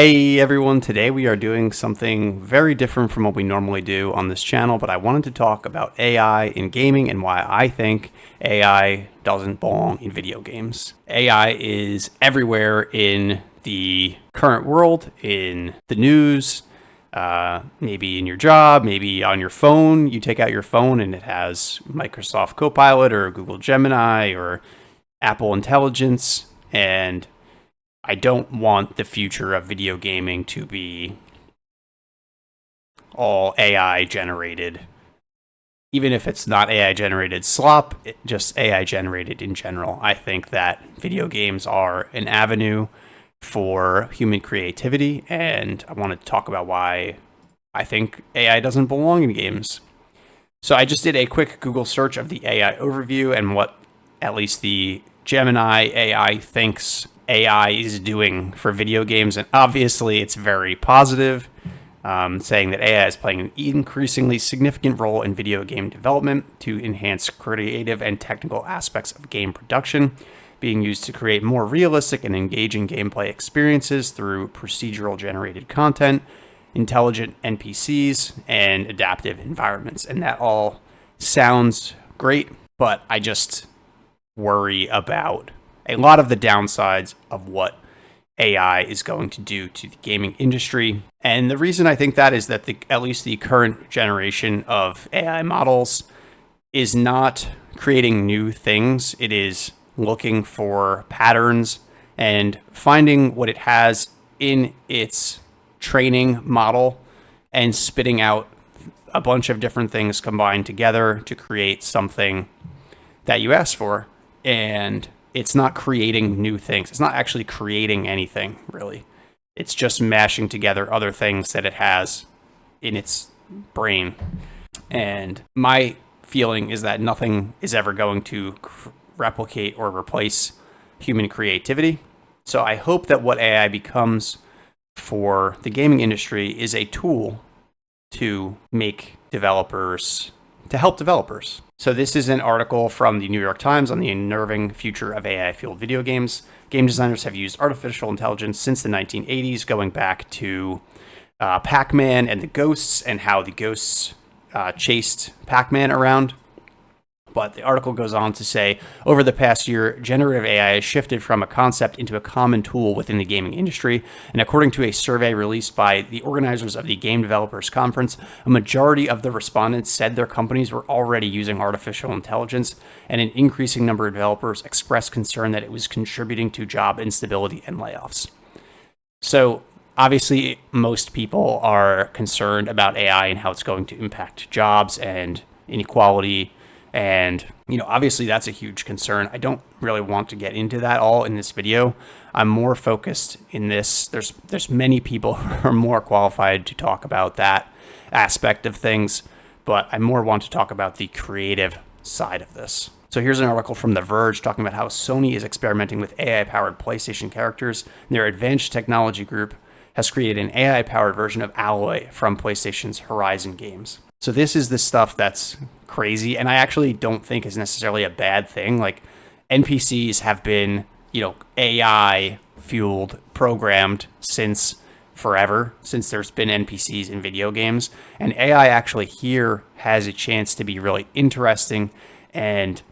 Hey everyone, today we are doing something very different from what we normally do on this channel, but I wanted to talk about AI in gaming and why I think AI doesn't belong in video games. AI is everywhere in the current world, in the news, maybe in your job, maybe on your phone. You take out your phone and it has Microsoft Copilot or Google Gemini or Apple Intelligence, and I don't want the future of video gaming to be all AI generated. Even if it's not AI generated slop, just AI generated in general. I think that video games are an avenue for human creativity, and I want to talk about why I think AI doesn't belong in games. So I just did a quick Google search of the AI overview and what at least the Gemini AI thinks AI is doing for video games, and obviously it's very positive, saying that AI is playing an increasingly significant role in video game development to enhance creative and technical aspects of game production, being used to create more realistic and engaging gameplay experiences through procedural generated content, intelligent NPCs, and adaptive environments. And that all sounds great, but I just worry about a lot of the downsides of what AI is going to do to the gaming industry. And the reason I think that is that at least the current generation of AI models is not creating new things. It is looking for patterns and finding what it has in its training model and spitting out a bunch of different things combined together to create something that you asked for. And it's not creating new things. It's not actually creating anything, really. It's just mashing together other things that it has in its brain. And my feeling is that nothing is ever going to replicate or replace human creativity. So I hope that what AI becomes for the gaming industry is a tool to help developers. So this is an article from the New York Times on the unnerving future of AI-fueled video games. Game designers have used artificial intelligence since the 1980s, going back to Pac-Man and the ghosts and how the ghosts chased Pac-Man around. But the article goes on to say, over the past year, generative AI has shifted from a concept into a common tool within the gaming industry. And according to a survey released by the organizers of the Game Developers Conference, a majority of the respondents said their companies were already using artificial intelligence, and an increasing number of developers expressed concern that it was contributing to job instability and layoffs. So obviously, most people are concerned about AI and how it's going to impact jobs and inequality. And, obviously that's a huge concern. I don't really want to get into that all in this video. I'm more focused in this. There's many people who are more qualified to talk about that aspect of things, but I more want to talk about the creative side of this. So here's an article from The Verge talking about how Sony is experimenting with AI-powered PlayStation characters. Their advanced technology group has created an AI-powered version of Alloy from PlayStation's Horizon games. So this is the stuff that's crazy, and I actually don't think is necessarily a bad thing. Like, NPCs have been, AI fueled, programmed since forever, since there's been NPCs in video games. And AI actually here has a chance to be really interesting and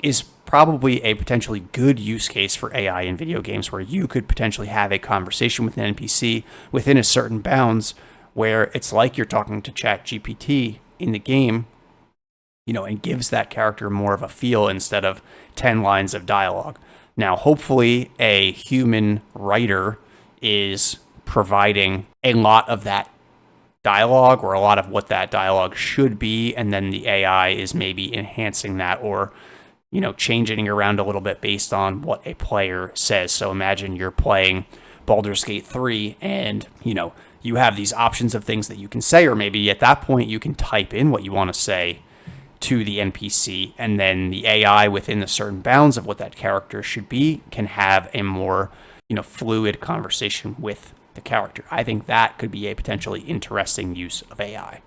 is probably a potentially good use case for AI in video games, where you could potentially have a conversation with an NPC within a certain bounds where it's like you're talking to ChatGPT in the game, and gives that character more of a feel instead of 10 lines of dialogue. Now, hopefully a human writer is providing a lot of that dialogue, or a lot of what that dialogue should be, and then the AI is maybe enhancing that, or changing around a little bit based on what a player says. So imagine you're playing Baldur's Gate 3 and you have these options of things that you can say, or maybe at that point you can type in what you want to say to the NPC, and then the AI, within the certain bounds of what that character should be, can have a more, fluid conversation with the character. I think that could be a potentially interesting use of AI.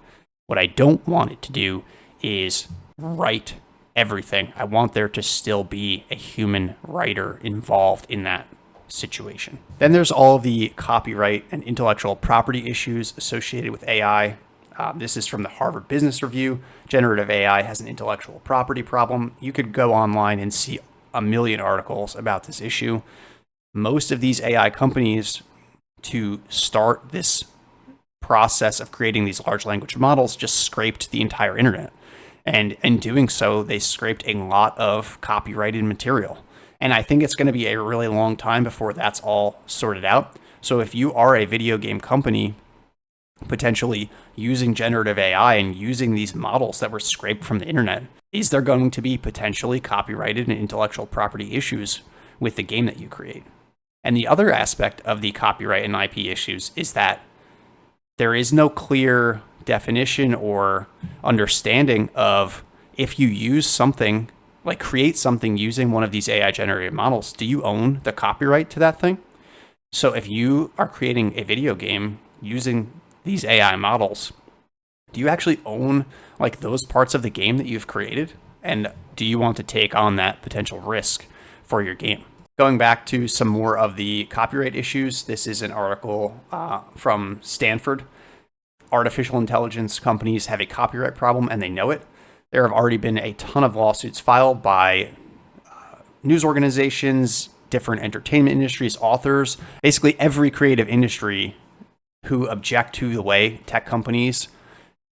What I don't want it to do is write everything. I want there to still be a human writer involved in that situation. Then there's all the copyright and intellectual property issues associated with AI. This is from the Harvard Business Review. Generative AI has an intellectual property problem. You could go online and see a million articles about this issue. Most of these AI companies, to start this process of creating these large language models, just scraped the entire internet. And in doing so, they scraped a lot of copyrighted material. And I think it's going to be a really long time before that's all sorted out. So if you are a video game company potentially using generative AI and using these models that were scraped from the internet, is there going to be potentially copyrighted and intellectual property issues with the game that you create? And the other aspect of the copyright and IP issues is that there is no clear definition or understanding of, if you use something, like create something using one of these AI generated models, do you own the copyright to that thing? So if you are creating a video game using these AI models, do you actually own like those parts of the game that you've created? And do you want to take on that potential risk for your game? Going back to some more of the copyright issues, this is an article from Stanford. Artificial intelligence companies have a copyright problem and they know it. There have already been a ton of lawsuits filed by news organizations, different entertainment industries, authors, basically every creative industry who object to the way tech companies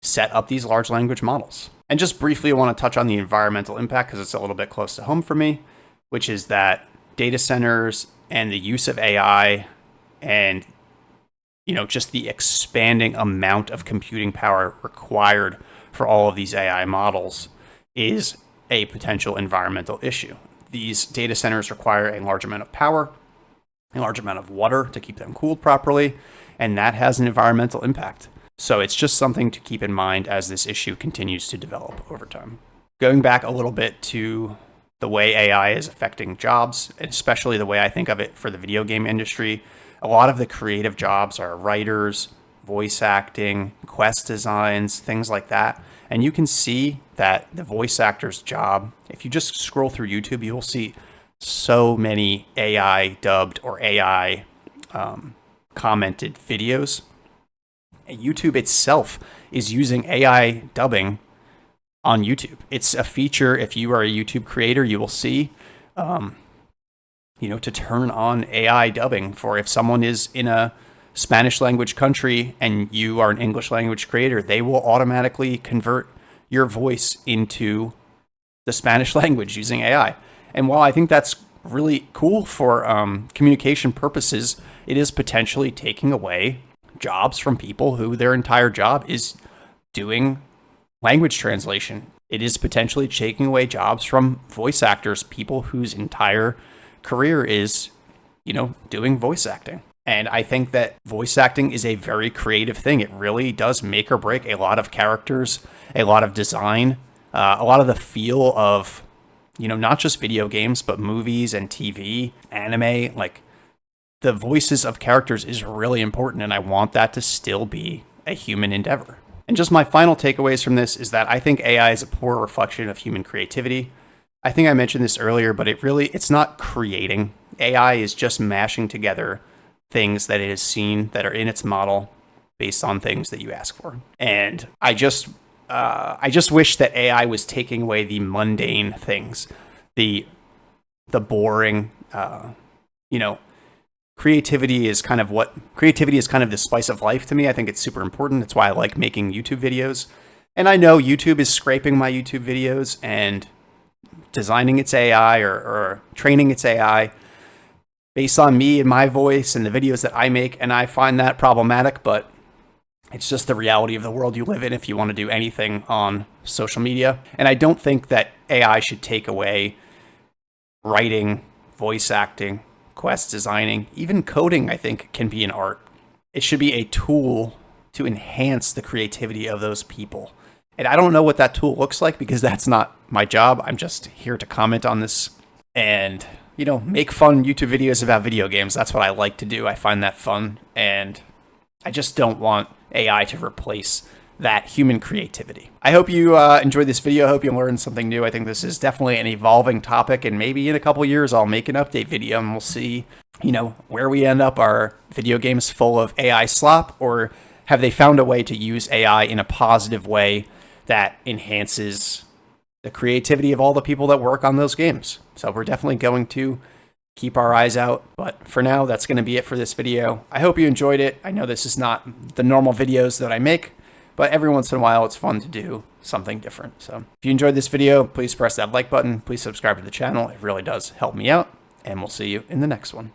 set up these large language models. And just briefly, I want to touch on the environmental impact because it's a little bit close to home for me, which is that data centers and the use of AI and just the expanding amount of computing power required for all of these AI models is a potential environmental issue. These data centers require a large amount of power, a large amount of water to keep them cooled properly, and that has an environmental impact. So it's just something to keep in mind as this issue continues to develop over time. Going back a little bit to the way AI is affecting jobs, and especially the way I think of it for the video game industry, a lot of the creative jobs are writers, voice acting, quest designs, things like that. And you can see that the voice actor's job, if you just scroll through YouTube, you will see so many AI dubbed or AI commented videos. YouTube itself is using AI dubbing on YouTube. It's a feature, if you are a YouTube creator, you will see, to turn on AI dubbing for if someone is in a Spanish language country and you are an English language creator, they will automatically convert your voice into the Spanish language using AI. And while I think that's really cool for communication purposes, it is potentially taking away jobs from people who their entire job is doing language translation. It is potentially taking away jobs from voice actors, people whose entire career is, doing voice acting. And I think that voice acting is a very creative thing. It really does make or break a lot of characters, a lot of design, a lot of the feel of, not just video games, but movies and TV, anime. Like, the voices of characters is really important, and I want that to still be a human endeavor. And just my final takeaways from this is that I think AI is a poor reflection of human creativity. I think I mentioned this earlier, but it's not creating. AI is just mashing together things that it has seen that are in its model based on things that you ask for. And I just wish that AI was taking away the mundane things, the boring, creativity is kind of the spice of life to me. I think it's super important. That's why I like making YouTube videos. And I know YouTube is scraping my YouTube videos and designing its AI or training its AI based on me and my voice and the videos that I make. And I find that problematic, but it's just the reality of the world you live in if you want to do anything on social media. And I don't think that AI should take away writing, voice acting, quest designing, even coding. I think can be an art. It should be a tool to enhance the creativity of those people. And I don't know what that tool looks like because that's not my job. I'm just here to comment on this and, make fun YouTube videos about video games. That's what I like to do. I find that fun. And I just don't want AI to replace that human creativity. I hope you enjoyed this video. I hope you learned something new. I think this is definitely an evolving topic, and maybe in a couple years I'll make an update video and we'll see where we end up. Are video games full of AI slop, or have they found a way to use AI in a positive way that enhances the creativity of all the people that work on those games? So we're definitely going to keep our eyes out. But for now, that's going to be it for this video. I hope you enjoyed it. I know this is not the normal videos that I make, but every once in a while, it's fun to do something different. So if you enjoyed this video, please press that like button. Please subscribe to the channel. It really does help me out. And we'll see you in the next one.